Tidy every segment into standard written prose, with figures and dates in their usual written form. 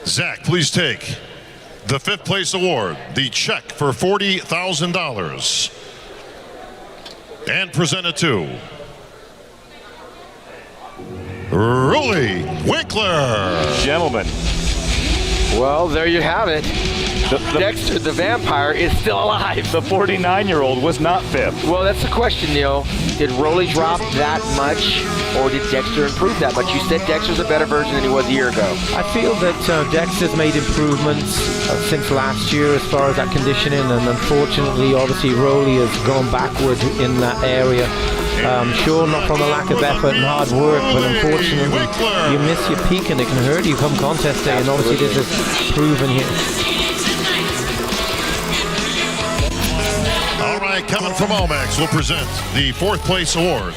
Zach, please take the 5th place award, the check for $40,000, and present it to Rolly Winkler. Gentlemen. Well, there you have it. Dexter the Vampire is still alive. The 49-year-old was not 5th. Well, that's the question, Neil. Did Rolly drop that much, or did Dexter improve that much? You said Dexter's a better version than he was a year ago. I feel that Dexter's made improvements since last year as far as that conditioning, and unfortunately, obviously, Rolly has gone backward in that area. Sure, not from a lack of effort and hard work, but unfortunately, you miss your peak and it can hurt you come contest day, and obviously this is proven here. All right, Kevin from Almax will present the 4th place award.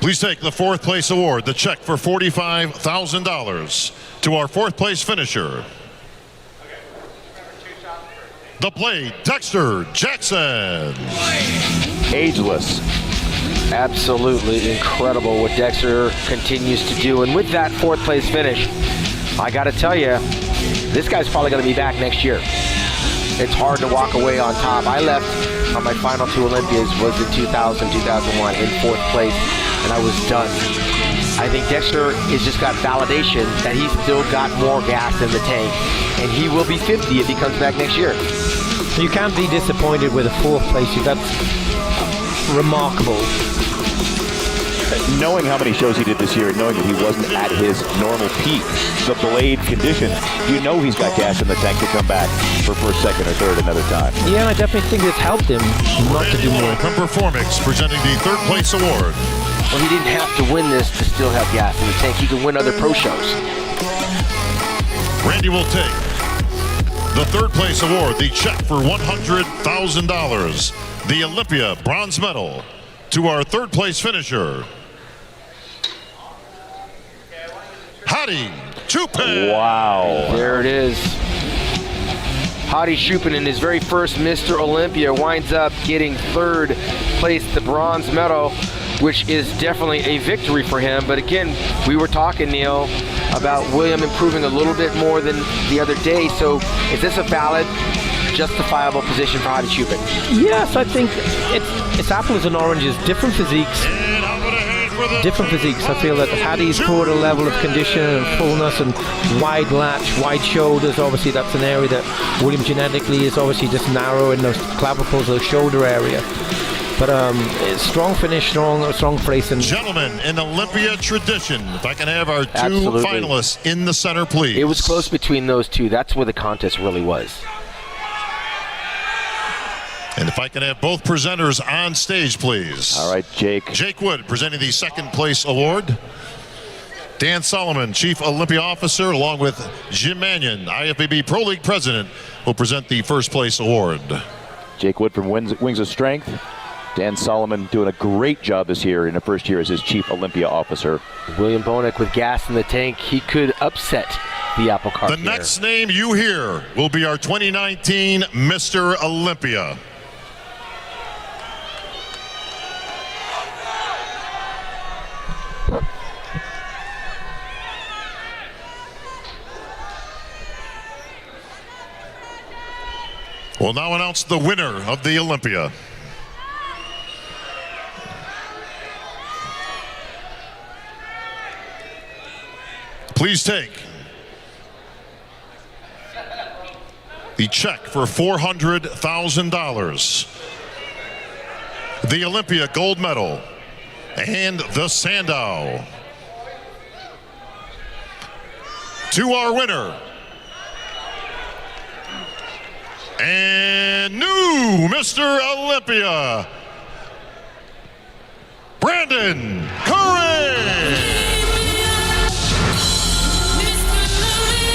Please take the 4th place award, the check for $45,000, to our 4th place finisher, the Blade, Dexter Jackson. Ageless. Absolutely incredible what Dexter continues to do. And with that 4th place finish, I got to tell you, this guy's probably going to be back next year. It's hard to walk away on top. I left on my final 2 Olympias was in 2000, 2001 in 4th place, and I was done. I think Dexter has just got validation that he's still got more gas in the tank, and he will be 50 if he comes back next year. You can't be disappointed with a 4th place. That's remarkable. Knowing how many shows he did this year and knowing that he wasn't at his normal peak, the Blade condition, you know he's got gas in the tank to come back for 1st, 2nd, or 3rd another time. Yeah, I definitely think it's helped him not to do more. From Performix presenting the 3rd place award. Well, he didn't have to win this to still have gas in the tank. He can win other pro shows. Randy will take the 3rd place award, the check for $100,000, the Olympia bronze medal, to our 3rd place finisher, Hadi Chupin. Wow. There it is. Hadi Chupin in his very first Mr. Olympia winds up getting 3rd place, the bronze medal, which is definitely a victory for him. But again, we were talking, Neil, about William improving a little bit more than the other day. So is this a valid, justifiable position for Hadi Chupin? Yes, I think it's apples and oranges, different physiques. Different physiques. I feel that Hadi's brought a level of condition and fullness and wide latch, wide shoulders. Obviously, that's an area that William genetically is obviously just narrow in those clavicles, those shoulder area. But strong finish, strong place. And gentlemen, in Olympia tradition, if I can have our 2 Absolutely. finalists in the center, please. It was close between those 2. That's where the contest really was. And if I can have both presenters on stage, please. All right, Jake. Jake Wood presenting the 2nd place award. Dan Solomon, Chief Olympia Officer, along with Jim Mannion, IFBB Pro League President, will present the 1st place award. Jake Wood from Wings of Strength. Dan Solomon doing a great job this year in the 1st year as his Chief Olympia Officer. William Bonek with gas in the tank. He could upset the apple cart The here. next name you hear will be our 2019 Mr. Olympia. We'll now announce the winner of the Olympia. Please take the check for $400,000, the Olympia gold medal, and the Sandow. To our winner, and new Mr. Olympia, Brandon Curry.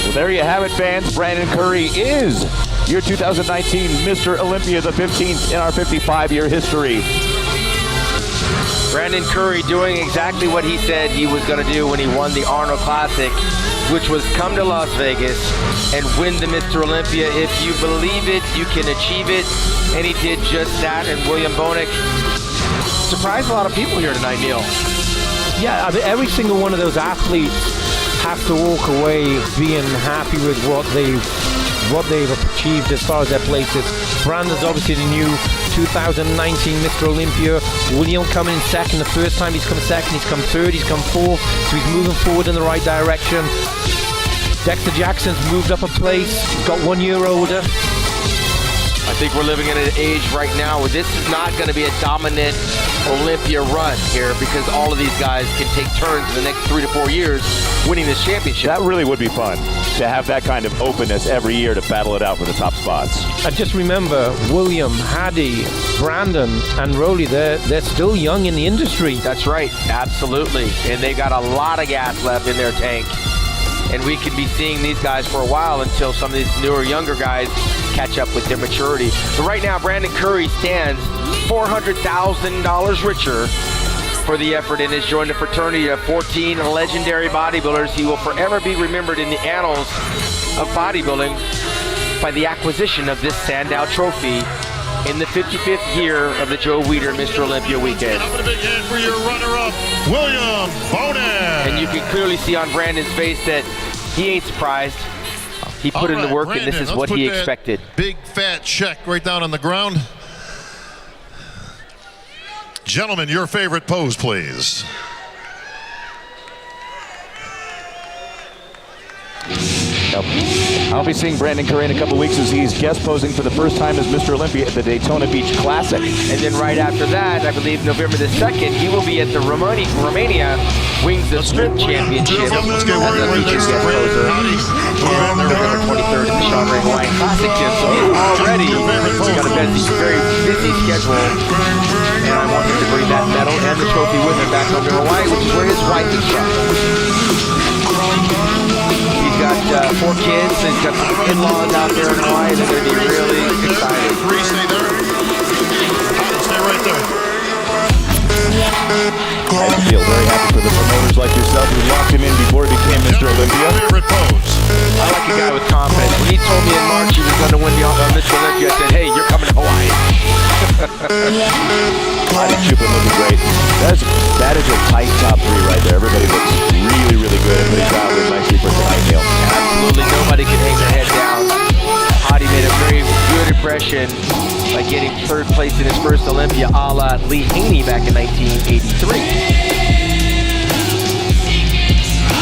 Well, there you have it, fans. Brandon Curry is your 2019 Mr. Olympia, the 15th in our 55-year history. Brandon Curry doing exactly what he said he was going to do when he won the Arnold Classic. which was come to Las Vegas and win the Mr. Olympia. If you believe it, you can achieve it. And he did just that. And William Bonek surprised a lot of people here tonight, Neil. Yeah, I mean, every single one of those athletes have to walk away being happy with what they've achieved as far as their places. Brandon's obviously the new 2019 Mr. Olympia. William coming in second. The first time he's come second, he's come third, he's come fourth. So he's moving forward in the right direction. Dexter Jackson's moved up a place. He's got 1 year older. I think we're living in an age right now where this is not going to be a dominant Olympia run here, because all of these guys can take turns in the next 3 to 4 years winning this championship. That really would be fun, to have that kind of openness every year to battle it out for the top spots. And just remember, William, Hadi, Brandon, and Rolly, they're still young in the industry. That's right, absolutely. And they got a lot of gas left in their tank. And we could be seeing these guys for a while until some of these newer, younger guys catch up with their maturity. But right now, Brandon Curry stands $400,000 richer for the effort and has joined a fraternity of 14 legendary bodybuilders. He will forever be remembered in the annals of bodybuilding by the acquisition of this Sandow Trophy in the 55th year of the Joe Weider Mr. Olympia weekend. Up with a big hand for your runner-up, William Bonek. And you can clearly see on Brandon's face that he ain't surprised. He put in the work, Brandon, and this is what he expected. Big fat check right down on the ground. Gentlemen, your favorite pose, please. I'll be seeing Brandon Curry in a couple weeks as he's guest posing for the first time as Mr. Olympia at the Daytona Beach Classic. And then right after that, I believe November the 2nd, he will be at the Romania Wings of Strength Championship Let's get as word a where featured this guest poser. And November 23rd at the Sean Ray Hawaiian Classic Gym. So he's already got a very busy schedule. And I want him to bring that medal and the trophy with him back home to Hawaii, which is where his wife is from. He's got 4 kids, and he's got some in-laws out there in Hawaii. They're going to be really excited. Three, stay there. Stay right there. I feel very happy for the promoters like yourself who locked him in before he became Mr. Olympia. Favorite pose. I like a guy with confidence. When he told me in March he was going to win the Mr. Olympia, I said, hey, you're coming to Hawaii. Hadi Chupin looking great. That is a tight top 3 right there. Everybody looks really, really good. Everybody's out with nicely for tonight, Neil. Absolutely nobody can hang their head down. Hadi made a very good impression by getting 3rd place in his first Olympia, a la Lee Haney back in 1983.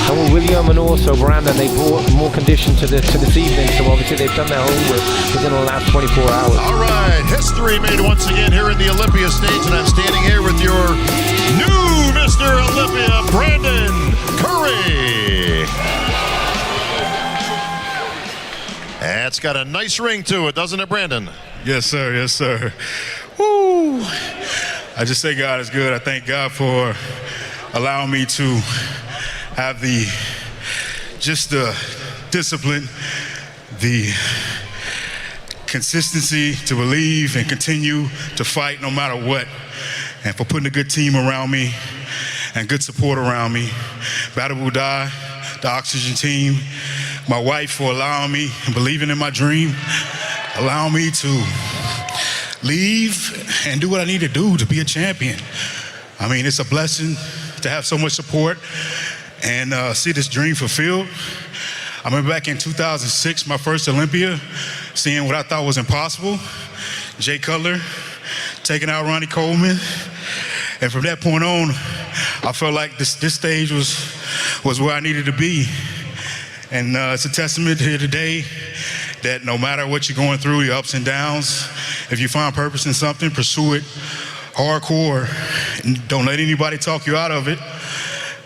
And with William and also Brandon, they brought more condition to this evening, so obviously they've done their homework within the last 24 hours. All right, history made once again here in the Olympia stage, and I'm standing here with your new Mr. Olympia, Brandon Curry. That's got a nice ring to it, doesn't it, Brandon? Yes, sir. Yes, sir. Woo! I just say God is good. I thank God for allowing me to have the discipline, the consistency to believe and continue to fight no matter what, and for putting a good team around me and good support around me. Battle Will Die, the Oxygen team, my wife for allowing me and believing in my dream, allowing me to leave and do what I need to do to be a champion. I mean, it's a blessing to have so much support and see this dream fulfilled. I remember back in 2006, my first Olympia, seeing what I thought was impossible. Jay Cutler taking out Ronnie Coleman. And from that point on, I felt like this stage was where I needed to be. And it's a testament here today that no matter what you're going through, your ups and downs, if you find purpose in something, pursue it hardcore. And don't let anybody talk you out of it.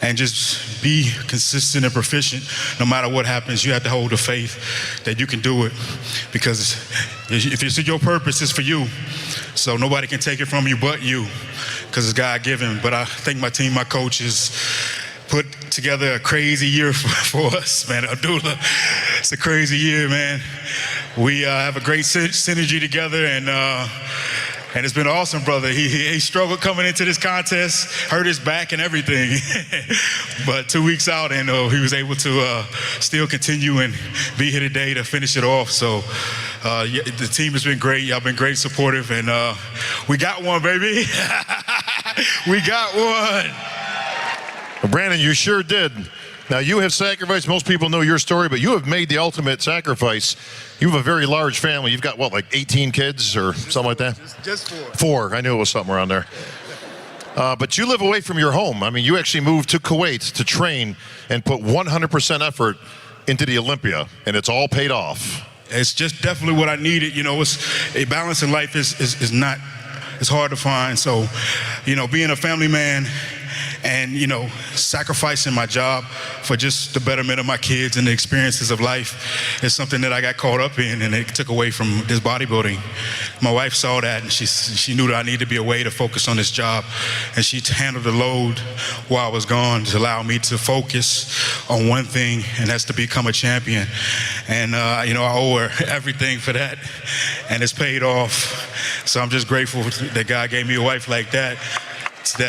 And just be consistent and proficient. No matter what happens, you have to hold the faith that you can do it. Because if it's your purpose, it's for you. So nobody can take it from you but you, because it's God-given. But I think my team, my coaches, put together a crazy year for us, man. Abdullah, it's a crazy year, man. We have a great synergy together, and And it's been awesome, brother. He struggled coming into this contest, hurt his back and everything. But 2 weeks out, and he was able to still continue and be here today to finish it off. So yeah, the team has been great. Y'all been great, supportive, and we got one, baby. We got one. Well, Brandon, you sure did. Now, you have sacrificed. Most people know your story, but you have made the ultimate sacrifice. You have a very large family. You've got, what, like 18 kids or something like that? Just 4. 4. I knew it was something around there. But you live away from your home. I mean, you actually moved to Kuwait to train and put 100% effort into the Olympia, and it's all paid off. It's just definitely what I needed. You know, it's a balance in life is not, it's hard to find. So, you know, being a family man and, you know, sacrificing my job for just the betterment of my kids and the experiences of life is something that I got caught up in, and it took away from this bodybuilding. My wife saw that, and she knew that I needed to be away to focus on this job, and she handled the load while I was gone to allow me to focus on one thing, and that's to become a champion. And, you know, I owe her everything for that, and it's paid off. So I'm just grateful that God gave me a wife like that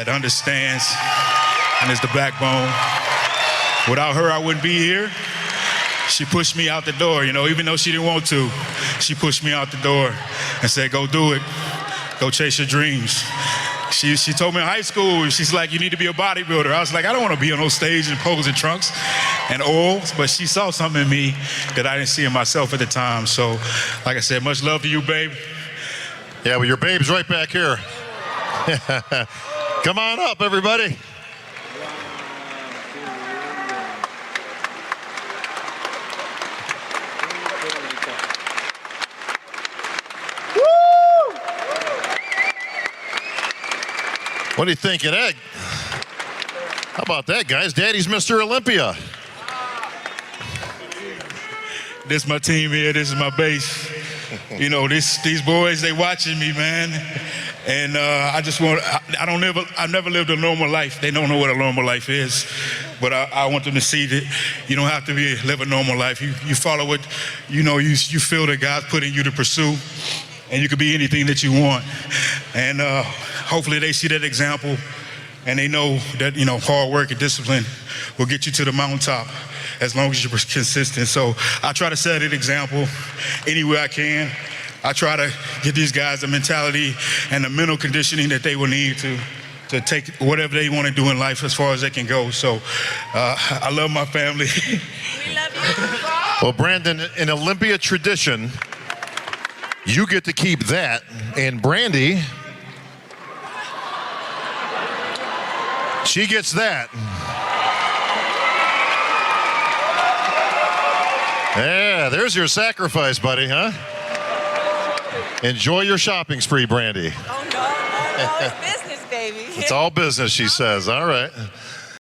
understands and is the backbone. Without her, I wouldn't be here. She pushed me out the door, you know, even though she didn't want to. She pushed me out the door and said, go do it. Go chase your dreams. She told me in high school, she's like, you need to be a bodybuilder. I was like, I don't want to be on those stages and pose in trunks and oils, but she saw something in me that I didn't see in myself at the time. So, like I said, much love to you, babe. Yeah, well, your babe's right back here. Come on up, everybody. Woo! What do you think of that? How about that, guys? Daddy's Mr. Olympia. This is my team here. This is my base. You know, these boys, they watching me, man. And I've never lived a normal life. They don't know what a normal life is. But I want them to see that you don't have to live a normal life. You follow what, you know, you feel that God's putting you to pursue. And you can be anything that you want. And hopefully they see that example. And they know that, you know, hard work and discipline will get you to the mountaintop as long as you're consistent. So I try to set an example anywhere I can. I try to get these guys the mentality and the mental conditioning that they will need to take whatever they want to do in life as far as they can go. So I love my family. We love you. Well, Brandon, in Olympia tradition, you get to keep that. And Brandy, she gets that. Yeah, there's your sacrifice, buddy, huh? Enjoy your shopping spree, Brandy. Oh, no, it's business, baby. It's all business, she says. All right.